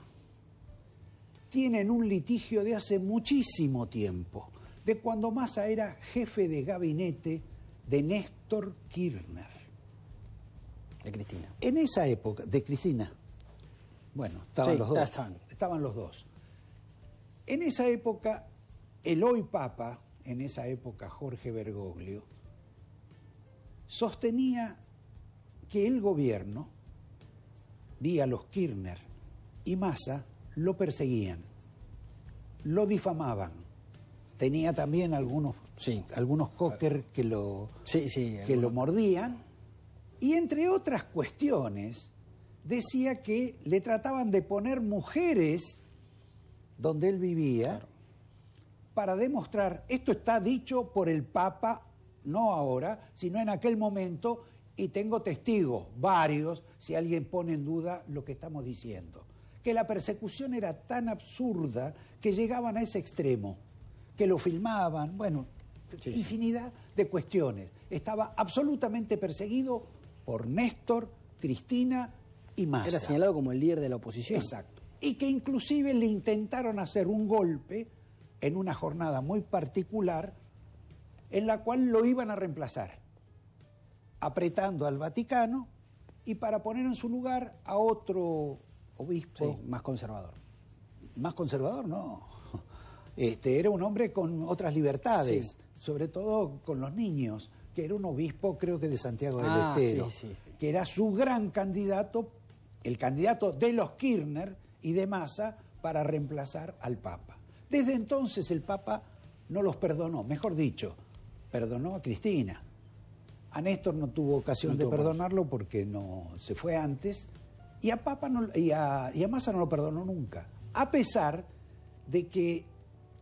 Tienen un litigio de hace muchísimo tiempo, de cuando Massa era jefe de gabinete de Néstor Kirchner. De Cristina. En esa época, de Cristina. Bueno, estaban los dos. Estaban los dos. En esa época, el hoy Papa, en esa época Jorge Bergoglio, sostenía que el gobierno, vía los Kirchner y Massa, lo perseguían, lo difamaban. Tenía también algunos cocker que lo mordían. Y entre otras cuestiones, decía que le trataban de poner mujeres donde él vivía, para demostrar, esto está dicho por el Papa, no ahora, sino en aquel momento, y tengo testigos, varios, si alguien pone en duda lo que estamos diciendo. Que la persecución era tan absurda que llegaban a ese extremo, que lo filmaban, bueno, infinidad de cuestiones. Estaba absolutamente perseguido por Néstor, Cristina y Massa. Era señalado como el líder de la oposición. Exacto. Y que inclusive le intentaron hacer un golpe en una jornada muy particular en la cual lo iban a reemplazar, apretando al Vaticano y para poner en su lugar a otro obispo. Sí, más conservador. Más conservador, no. Era un hombre con otras libertades, Sí. sobre todo con los niños, que era un obispo, creo que de Santiago del Estero, sí. que era su gran candidato, el candidato de los Kirchner y de Massa para reemplazar al Papa. Desde entonces el Papa no los perdonó, mejor dicho, perdonó a Cristina. A Néstor no tuvo ocasión de perdonarlo porque no se fue antes, y a Papa y a Massa no lo perdonó nunca, a pesar de que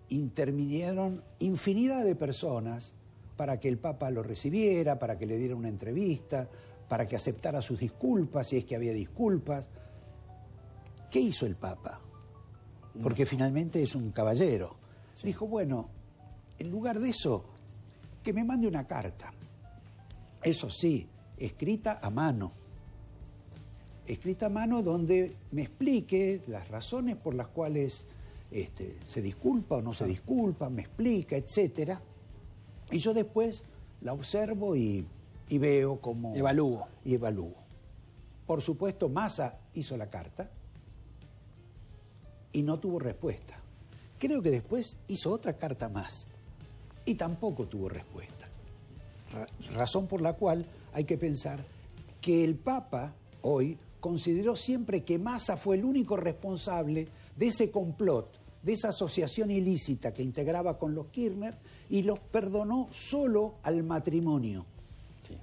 intervinieron infinidad de personas para que el Papa lo recibiera, para que le diera una entrevista, para que aceptara sus disculpas, si es que había disculpas. ¿Qué hizo el Papa? Porque finalmente es un caballero. Sí. Dijo, bueno, en lugar de eso, que me mande una carta. Eso sí, escrita a mano. Escrita a mano donde me explique las razones por las cuales se disculpa o no se disculpa, me explica, etcétera. Y yo después la observo y veo cómo... Evalúo. Y evalúo. Por supuesto, Massa hizo la carta y no tuvo respuesta. Creo que después hizo otra carta más y tampoco tuvo respuesta. Razón por la cual hay que pensar que el Papa hoy consideró siempre que Massa fue el único responsable de ese complot, de esa asociación ilícita que integraba con los Kirchner, y los perdonó solo al matrimonio. Sí.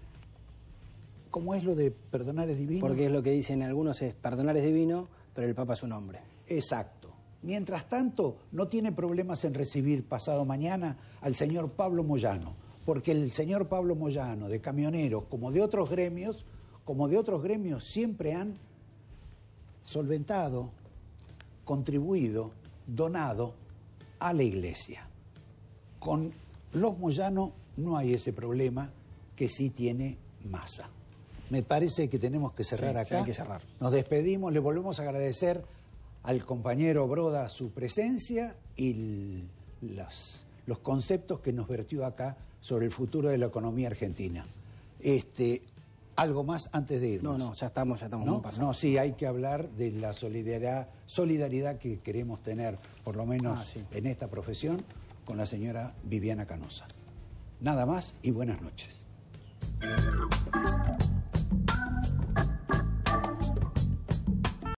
¿Cómo es lo de perdonar es divino? Porque es lo que dicen algunos, es perdonar es divino, pero el Papa es un hombre. Exacto. Mientras tanto, no tiene problemas en recibir pasado mañana al señor Pablo Moyano, porque el señor Pablo Moyano, de camioneros, como de otros gremios, siempre han solventado, contribuido, donado a la Iglesia. Con los Moyano no hay ese problema que sí tiene Massa. Me parece que tenemos que cerrar acá. Hay que cerrar. Nos despedimos, le volvemos a agradecer al compañero Broda su presencia y los conceptos que nos vertió acá sobre el futuro de la economía argentina. ¿Algo más antes de irnos? No, ya estamos ¿No? pasando. No, sí, hay que hablar de la solidaridad que queremos tener, por lo menos en esta profesión, con la señora Viviana Canosa. Nada más y buenas noches.